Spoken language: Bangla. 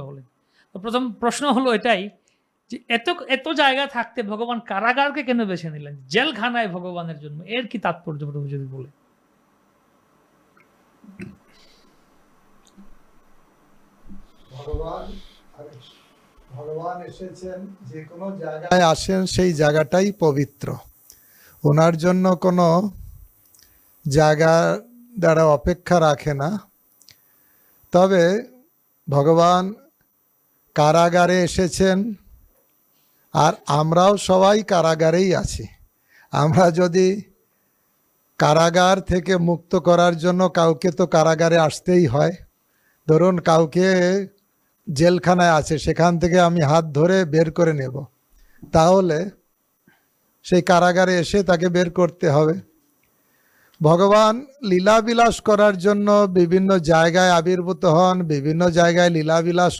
হলেন। তো প্রথম প্রশ্ন হলো এটাই যে এত এত জায়গা থাকতে ভগবান কারাগারকে কেন বেছে নিলেন? জেলখানায় ভগবানের জন্য এর কি তাৎপর্য প্রভু যদি বলে? ভগবান ভগবান এসেছেন, যে কোনো জায়গায় আসেন সেই জায়গাটাই পবিত্র। ওনার জন্য কোনো জায়গা দ্বারা অপেক্ষা রাখে না। তবে ভগবান কারাগারে এসেছেন, আর আমরাও সবাই কারাগারেই আছি। আমরা যদি কারাগার থেকে মুক্ত করার জন্য কাউকে তো কারাগারে আসতেই হয়। ধরুন কাউকে জেলখানায় আছে, সেখান থেকে আমি হাত ধরে বের করে নেব, তাহলে সেই কারাগারে এসে তাকে বের করতে হবে। ভগবান লীলাবিলাস করার জন্য বিভিন্ন জায়গায় আবির্ভূত হন, বিভিন্ন জায়গায় লীলাবিলাস